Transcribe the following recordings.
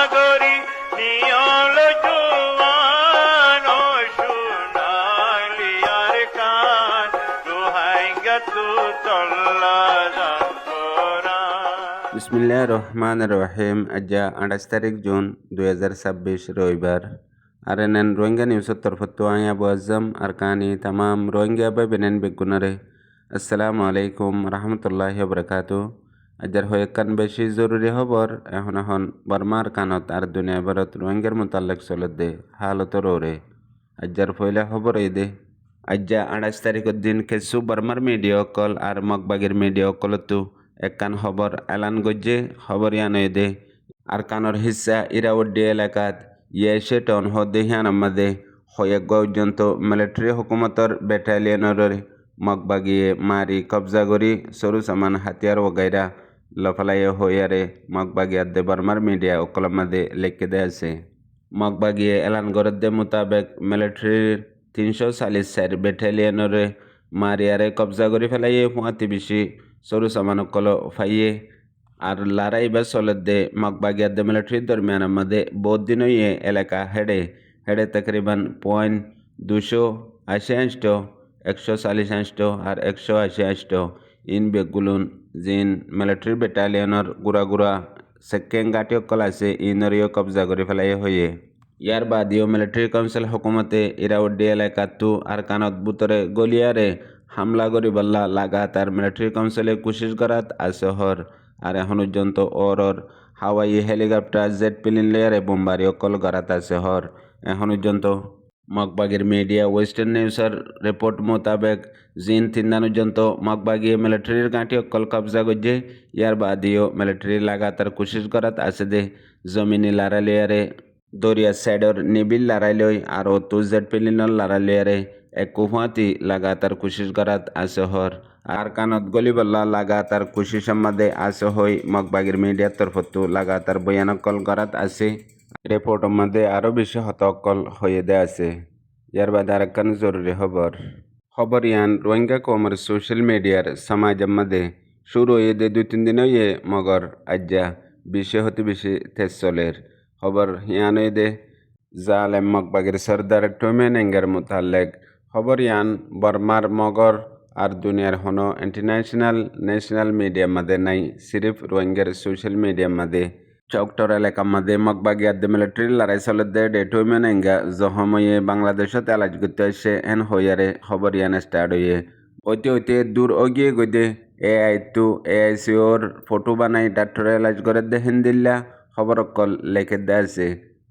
সাগরী নিয়ল জুয়ান ও সোনালিয়ার কান রোহাঙ্গা তু চল্লা বিসমিল্লাহ রহমান রহিম। আজ্জা 28 তারিখ জুন 2026 রবিবার। আর এনেন রোহিঙ্গা নিউজের তরফত আই আবু আজম আর কানি তামাম রোহিঙ্গা বাই বেনেন বেগুনারে আসসালামু আলাইকুম রহমতুল্লাহি বরকাতু। আজ্জার হয়েকান বেশি জরুরি খবর এখন বর্মার কানত আর দুনিয়া ভারত রোহিঙ্গার মোতাল্লেক চলত দে হালত রোরে। আজ্জার ফয়লা খবর এই দে আজ্জা 28 তারিখের দিন কিছু বর্মার মিডিয়া কল আর মগবাগের মিডিয়া কলতো একখান খবর এলান গজ্জে খবর ইয়ানয় দে আর কানর হিস্সা ইরাউদ্দি এলাকাত ইয়েসে টন হদ্দেহিয়ান আমাদে হয়েক পর্যন্ত মিলিটারি হুকুমতর ব্যাটালিয়নের মগবাগিয়ে মারি কবজা করি সরু সামান হাতিয়ার ওগাইরা লফালাইয়ে হইয়ারে মগবাগিয়ার দে বর্মার মিডিয়া ওকলম মাদে লেখকে দে আছে। মগবাগিয়ে এলান গরদ দে মোতাবেক মিলিটারির 340 ব্যাটালিয়নের মারিয়ারে কবজা করে ফেলাইয়ে হুঁয়াতি বেশি সরু সামানকল ফাইয়ে আর লড়াই বা চলত দে মগবাগিয়ার দে মিলিটারির দরমিয়ান আমাদের বহুত দিন হইয়ে এলাকা হেডে তকরিবান 280 140 আর 180 ইন বেগুলুন জিন মিলিটারি ব্যাটালিয়নের গুড়া সেকেন্ড গাঁটি অকল আছে ইনরিও কবজা করে ফেলাই হইয়ে। ইয়ার বাদিও মিলিটারি কাউন্সিল হুকুমতে ইরাউদ্দি এলাকাতু আর কানত বুতরে গলিয়ারে হামলা করি বল্লা লাগাতার মিলিটারি কাউন্সিলে কোশিশ করাত আছে হর আর এখন পর্যন্ত ওর হাওয়াই হেলিকপ্টার জেট প্লেন লেয়ারে বোমবারি অকল করাত আছে হর এখন পর্যন্ত। মগবাগের মিডিয়া ওয়েস্টার্ন নিউজের রিপোর্ট মোতাবেক জিন 3 দিন পর্যন্ত মগবাগিয়ে মিলিটারির গাঁটি অকল কবজা করছে। ইয়ার বাদিও মিলিটারি লাগাতার কোশিশ করাত আছে দে জমিনি লারালিয়ারে দরিয়া সাইডর নিবিল লড়াইলই আর তো জেড প্লেনের লড়াইলিয়ারে এক কুহুয়াতি লাগাতার কোশিশ করাত আছে হর আর কানত গলিবল্লা লাগাতার কোশিশ মাদে আছে হই মগবাগের মিডিয়ার তরফতো লাগাতার বয়ানকল করাত আছে। রিপোর্টের মধ্যে আরও বেশি হতকল হয়ে দে আছে। ইয়ার বাদে আরেকখান জরুরি খবর ইয়ান রোহিঙ্গা কমর সোশ্যাল মিডিয়ার সমাজের মধ্যে শুরু হয়ে দে 2-3 দিন হয়ে মগর আজ্জা বেশি হতে বেশি তেজ চলের খবর ইয়ান দে জালেম মগবাগের সর্দার টোমেন এঙ্গার মোতালেক খবর ইয়ান বর্মার মগর আর দুনিয়ার হনো ইন্টারন্যাশনাল ন্যাশনাল মিডিয়ার মধ্যে নাই সিরিফ রোহিঙ্গার সোশ্যাল মিডিয়ার মধ্যে চকটর এলাকার মধ্যে মগবাগিয়ার দে মিলিটারি লড়াই চলত দে ডেটোমেন এঙ্গা জহময়ে বাংলাদেশত এলাজ করতে আসে এন হইয়ারে খবর ইয়ান স্টার্ট হইয়ে হইতে দূর অগিয়ে গইদে এআইসিওর ফটো বানাই ডাক্তার এলাজ করে দে হিন্দিল্লা খবর অকল লেখে দে আছে।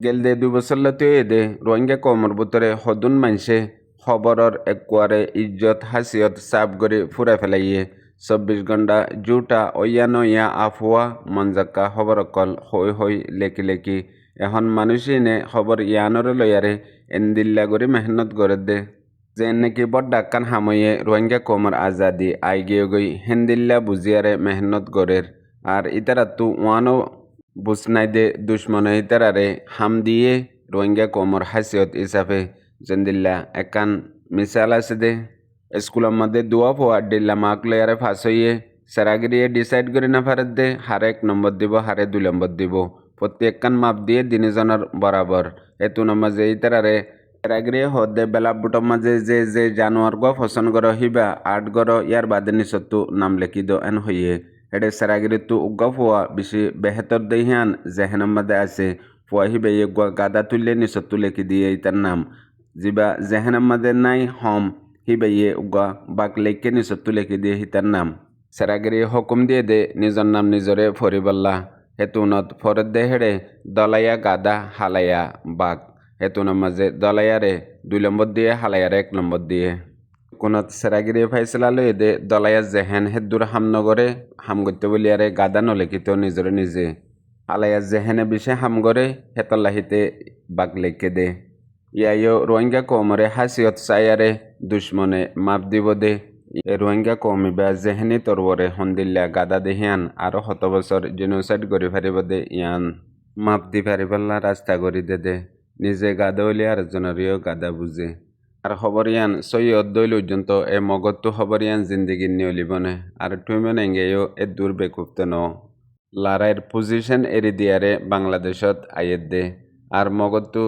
গেল দে 2 বছর লতে দে রোহিঙ্গা কমর ভিতরে হদুন মানছে খবরের একবারে ইজ্জত হাসিয়ত সাফ করে ফুরা ফেলাইয়ে 24 ঘন্টা জুটা ইয়া আফওয়া মনজাক্কা খবর অকল হই লেকি এখন মানুষই নে খবর ইয়ানরে লয়ারে এন্দিল্লা করে মেহনত করে দে যে নাকি বড় ডাক্কান হাময়ে রোহিঙ্গা কমর আজাদি আইগিয়ে গই হেন্দিল্লা বুঝিয়ারে মেহনত গরের আর ইতারা তু ওয়ানো বুঝনাই দে দুশ্মন ইতারারে হাম দিয়ে রোহিঙ্গা কমর হাসিয়ত হিসাবে জেন্দিল্লা একান মিসাল আছে দে স্কুলের মধ্যে দুয়া ফোয়া ডিল্লা মাক লয়ারে ফাঁস হইয়ে সেরাগিরিয়ে ডিসাইড করে না পারে দে হারে 1 নম্বর দিব হারে 2 নম্বর দিব প্রত্যেকখান মাপ দিয়ে দিনজনের বরাবর এতু নামাজে ইতারারে সেরাগিরিয়ে হদে বেলা বুটর মাঝে যে জানোয়ার গো ফসন গর হিবা 8 গর ইয়ার বাদে নিচতু নাম লেখি দো এন হইয়ে এডে সেরাগিরি তু উগ্গা ফোয়া বেশি বেহতর দেহিয়ান জেহেনের মধ্যে আছে ফোয়া হিবে ইয়ে গাদা তুললে নিচতু লেখি দিয়ে ইতার নাম জিবা জেহেনের মধ্যে নাই হম হিবে ইয়ে উগ্গা বাক লেখকে নিচতু লেখি দিয়ে হিতার নাম সেরাগিরি হুকুম দিয়ে দে নিজর নাম নিজরে ফরিবল্লা হেতুনত ফরত দে হেড়ে দলাইয়া গাদা হালাইয়া বাঘ হেতুনের মাঝে দলাইয়ারে 2 নম্বর দিয়ে হালাইয়ারে 1 নম্বর দিয়ে কোনত সেরাগিরি ফাইসলা লই দে দলাইয়া জেহেন হেদুর হামনগরে হাম করতে বলিয়ারে গাদা নলেখিত নিজরে নিজে হালাইয়া জেহেনে বিষে হাম করে হেতল্লাহিতে বাঘ লেখকে দে ইয়াইও রোহিঙ্গা কমরে হাসিয়ত চাইয়ারে দুশ্মনে মাপ দিব দে রোহিঙ্গা কমিবা জেহেনি তরবরে হন্দিল্লা গাদা দেহিয়ান আরো 100 বছর জেনোসাইড করে ফারিব দে ইয়ান মাপ দি ফারিবাল্লা রাস্তা করি দে নিজে গাদা হইলে আর জনরিও গাদা বুঝে আর খবর ইয়ান সৈয়দ দৈল পর্যন্ত এ মগত্তু খবর ইয়ান জিন্দিগি নিয়লিবনে আর টুইমেন এঙ্গেও এ দূর বেকুপ্ত ন লারাইর পজিশন এরি দিয়ারে বাংলাদেশত আইয়ের দে আর মগতো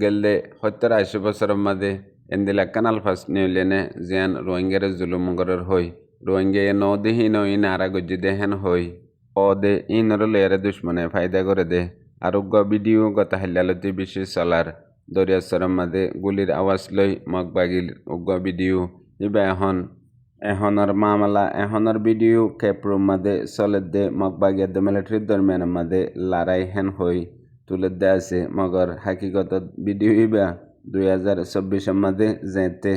গেলদে 70-80 বছরের মাঝে এন্দিলা কানাল ফার্স্ট নিউলেনে জিয়ান রোহিঙ্গারে জুলুমগরের হই রোহিঙ্গা নদেহি নইন আরা গজ্জি দেহেন হই ও দে ইনর লেয়ারে দুশ্মনে ফায়দা করে দে আর উগ্র ভিডিও গত হাল্লালতি বেশি চলার দরিয়াশ্বরের মাঝে গুলির আওয়াজ লই মগবাগির উগ্র ভিডিও ইবা এহনের মামলা এহনের ভিডিও ক্যাপ্রুম মাঝে চলের দে মগবাগিয়ার দে মিলিটারির দরমিয়ানের মাঝে লড়াই হেন হই তুলে দে আছে মগর হাকিগত ভিডিও ইবা 2024 মাঝে যেতে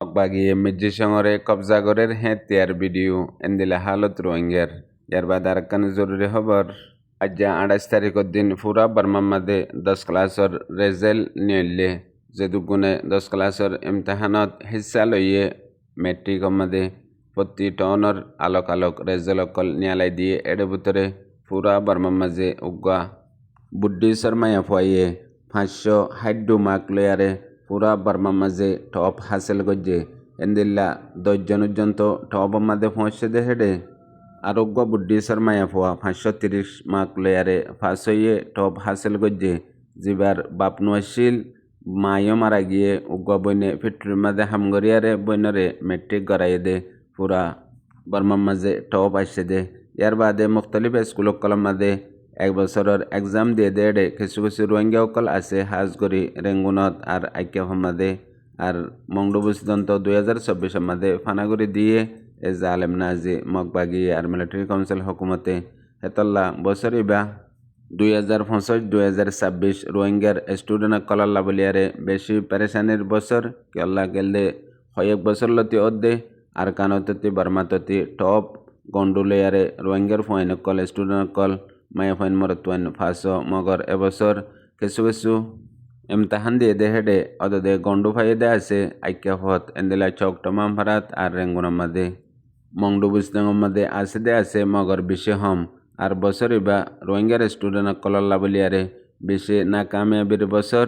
মগবাগিয়ে মির্জি শহরে কবজা করের তিয়ার ভিডিও এন্দিলা হালত রোহিঙ্গার ইয়ার বাদ আর জরুরি খবর আজ 28 তারিখের দিন পুরা বর্মার মাঝে 10 ক্লাসের রেজাল্ট নিলে যে দুগুণে 10 ক্লাসের ইমতিহানত হিস্সা লইয়ে মেট্রিকের মাঝে প্রতি টনের আলোক রেজাল্ট অকল নিয়ালাই দিয়ে এর ভিতরে পুরা বর্মার মাঝে উগা বুদ্ধি শর্মায়া ফুয়াইয়ে 560 মার্ক লয়ারে পুরা বর্মার মাঝে টপ হাসিল করছে এন্দিল্লা 10 জন তো টপের মাঝে পৌঁছে দে হেডে আরোগ্য বুদ্ধি শর্মায়া ফুয়া 530 মার্ক লয়ারে ফাঁস হইয়ে টপ হাসিল করছে জিবার বাপনু আসিল মায়ও মারা গিয়ে উগ্র বইনে ফিটরির মাঝে হামগরিয়ারে বইনরে মেট্রিক গড়াইয়ে দে পুরা বর্মার মাঝে টপ আসছে দে ইয়ার বাদে মুখতলিফ স্কুল কলম মাঝে 1 বছরের এক্সাম দিয়ে দে কিছু রোহিঙ্গা অকল আছে হাজগরি রেঙ্গুনত আর আইক্য মাঝে আর মংডুবুসদন্ত 2024 মাঝে ফানাগুড়ি দিয়ে এ জালেম নাজি মগবাগি আর মিলিটারি কাউন্সিল হকুমতে হেতল্লা বছর ইবা 2025-2026 রোহিঙ্গার স্টুডেন্ট কলাল্লা বলিয়ারে বেশি পেরেশানির বছর কেল্লা গেলদে কয়েক বছর লতি অদ্দে আর কানততি বর্মাততি টপ গন্ডুলেয়ারে রোহিঙ্গার ফয়েন কল স্টুডেন্ট কল মায়া ফয়েন মরতুয়ান ফাঁসো মগর এবছর কিছু ইমতাহান দিয়ে দে হেডে অদে গন্ডু ফাইয়ে দে আছে আইক্যা ফত এন্দিলা চক টমাম ভারাত আর রেঙ্গুনার মাঝে মংডুবুসদঙ্গর মাঝে আছে মগর বেশি হম আর বছর ইবা রোহিঙ্গার স্টুডেন্ট কলাল্লা বলিয়ারে বেশি নাকামিয়াবির বছর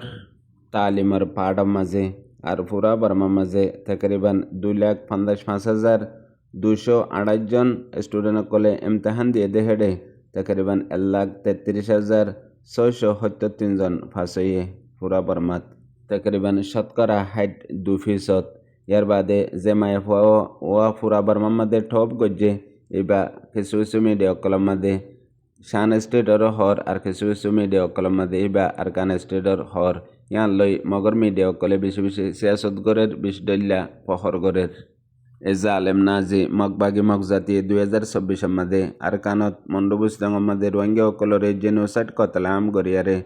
তালিমর পাড়ার মাঝে আর পুরা বর্মার মাঝে তকরিবান 2,55,228 জন স্টুডেন্ট কলে ইমতাহান দিয়ে দে হেডে তকরিবান 1,33,673 জন ফাঁস হইয়ে পুরা বর্মাত তকরিবান 2% ইয়ার বাদে যে মায়া ওয়া পুরা বর্মার মাঝে টপ গজ্জে এবা কিছু মিডিয়া কলম মাঝে শান স্টেটর হর আর কিছু মিডিয়া কলম মাঝে এবা আরকান স্টেটর হর ইয়ান লই মগর মিডিয়া কলে বেশি সিয়াসত গরের বিশডল্লা পহর গরের এ জালেম নাজি মগবাগি মগজাতি 2024 মাঝে আরকানত মন্ডবুসদঙ্গর মাঝে রোহিঙ্গা অকলরে জেনোসাইড কতলাম গরিয়ারে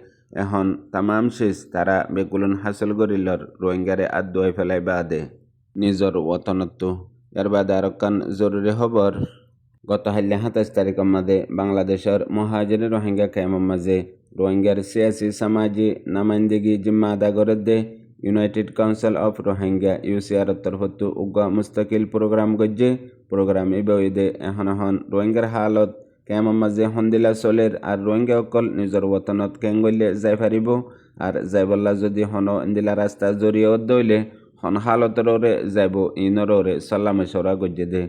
এখন তামাম শেষ তারা বেগুলন হাসিল গরিলর রোহিঙ্গারে আদুয়াই ফেলাই বাদে নিজর ওতনত্ব এর বাদে আরকান জরুরি খবর গত 27 তারিখের মাঝে বাংলাদেশের মহাজির রোহিঙ্গা ক্যাম্পের মাঝে রোহিঙ্গার সিয়াসি সামাজি নামাইন্দিগি জিম্মা আদা করে দে ইউনাইটেড কাউন্সিল অফ রোহিঙ্গা ইউসিআর তরফত উগ্র মুস্তাকিল প্রোগ্রাম গজ্জে প্রোগ্রাম ইবে এখন রোহিঙ্গার হালত ক্যাম্পের মাঝে হন্দিলা চলের আর রোহিঙ্গা অকল নিজের ওতনত কেঙ্গলে যাই পারিব আর যাইবল্লা যদি হন ইন্দিলা রাস্তা জড়িয়ে দইলে হন হালতরে যাইব ইনরে সাল্লা মশরা গজ্জে দে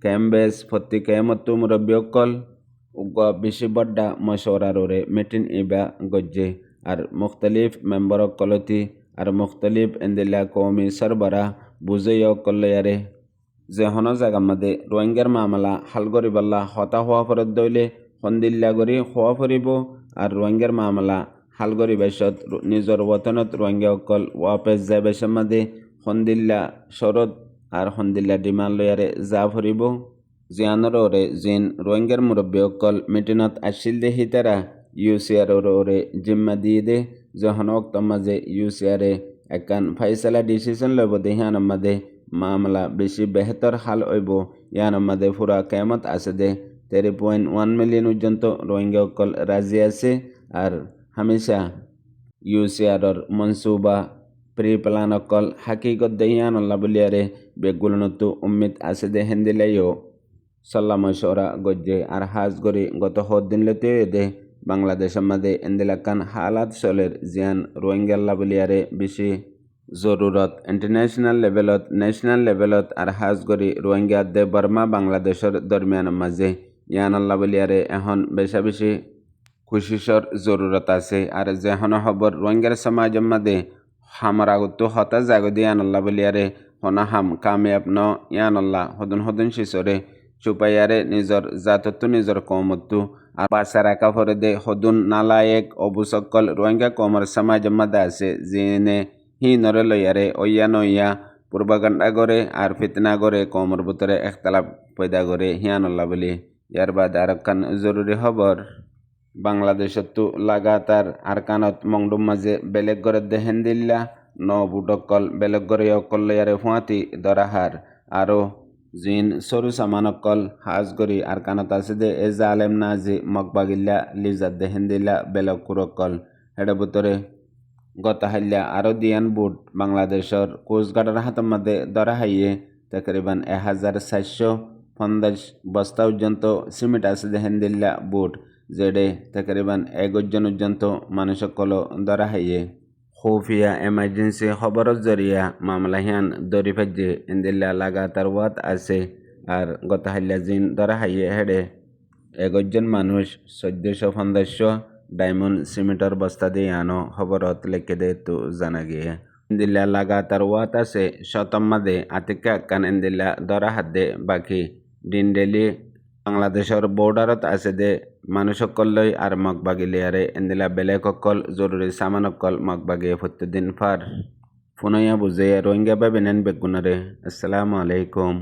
ক্যাম্বেস ফতি ক্যামতো মুরব্বী অকল উগ্র বেশি বড্ডা মশরারে মিটিং ইবা গজ্জে আর মুখতলিফ মেম্বার অকলতি আর মুখতলিফ ইন্দিলা কৌমি সরবরাহ বুঝাই অকলয়ারে যে হন জায়গার মাঝে রোহিঙ্গার মামলা হাল করিবাল্লা হতা হওয়া ফরত দইলে সন্দিল্লা করি হওয়া ফরিব আর রোহিঙ্গার মামলা হাল করিবাইছত নিজের ওতনত রোহিঙ্গা অকল ওয়াপেস যাইবাইসের মাঝে সন্দিল্লা শরত আর সন্দিল্লা ডিমান্ড লয়ারে যা ফরিব জিয়ানরে জিন রোহিঙ্গার মুরব্বী অকল মিটিনত আসিল দে হিতারা ইউসিআররে জিম্মা দিয়ে দে যখন অক্তর মাঝে ইউসিআরে একান ফাইসালা ডিসিশন লইব দে হিয়ানোর মাঝে মামলা বেশি বেহতর হাল হইব ইয়ানোর মাঝে পুরা কেমত আছে দে 3.1 মিলিয়ন পর্যন্ত রোহিঙ্গা অকল রাজি আছে আর হামেশা ইউসিআরর মনসুবা প্রি প্লান অকল হাকিকত দে হিয়ানল্লা বলিয়ারে বেগুলনতো উম্মিদ আছে দে হেন্দিলাইও সাল্লা মশরা গজ্জে আর হাজ গরি গত দিন লতে দে বাংলাদেশের মাঝে এন্দিলাকান হালাত চলের জিয়ান রোহিঙ্গাল্লা বলিয়ারে বেশি জরুরত ইন্টারন্যাশনাল লেভেলত ন্যাশনাল লেভেলত আর হাজ গরি রোহিঙ্গা দে বর্মা বাংলাদেশের দরমিয়ানের মাঝে ইয়ান আল্লাহ বলিয়ারে এখন বেশা বেশি খুশিসর জরুরত আছে আর যেহন খবর রোহিঙ্গার সমাজের মাঝে হামার আগতো হতা জাগদি ইয়ান আল্লাহ বলিয়ারে হনা হাম কামিয়াব ন ইয়ান আল্লাহ হদন শিশরে চুপাইয়ারে নিজর জাতত্ব নিজর কমত্তু আর বাসা রাখা ফরে দে হদুন নালায়েক অবুসকল রোহিঙ্গা কমর সমাজের মাঝে আছে যিনে হি নরে লইয়ারে ওইয়া নইয়া পূর্বাগান্ডা করে আর ফিতনা করে কমর ভিতরে একতলাপ পয়দা করে হিয়ান আল্লাহ বলি ইয়ার বাদ আর কান জরুরি খবর বাংলাদেশতো লাগাতার আরকানত মংডুম মাঝে বেলেগ করে দেহেন দিল্লা ন বুটকল বেলেগ করে অকল লইয়ারে ফুয়াতি দরাহার আরো জিন সরু সামানকল হাজ গরি আরকানত আছে দে এ জালেম নাজি মকবাগিল্লা লিজাত দেহেন দিল্লা বেলেগ কুরকল হেডে ভিতরে গত হাইল্লা আরো দিয়ান বুট বাংলাদেশের কোস্টগার্ডের হাতের মধ্যে ধরা হাইয়ে তকরিবান 1450 বস্তা পর্যন্ত সিমেন্ট আছে দেহেন দিল্লা বুট যেডে তকরিবান 1 জন পর্যন্ত মানুষ সকল ধরা হাইয়ে খুফিয়া এমার্জেন্সি খবরের জরিয়া মামলা হিয়ান দরি ফাজে ইন্দিল্লা লাগাতার ওয়াত আছে আর গত হাইল্লা জিন ধরা হাইয়ে হেডে 1 জন মানুষ 1450 ডায়মন্ড সিমেন্টের বস্তা দিয়ে আনো খবরত লেখে দে তো জানা গিয়ে ইন্দিল্লা লাগাতার ওয়াত আছে শতম্মাদে আতিকা কান ইন্দিল্লা ধরা হাত দে বাকি দিন ডেলি বাংলাদেশের বর্ডারত আছে দে মানুষ সকলই আর মগবাগিলে আরে ইন্দিল্লা বেলেগ সকল জরুরি সামান সকল মগবাগিয়ে প্রতিদিন ফার ফোনইয়া বুঝে রোহিঙ্গা বা বেনেন বেগুনারে। আসসালামু আলাইকুম।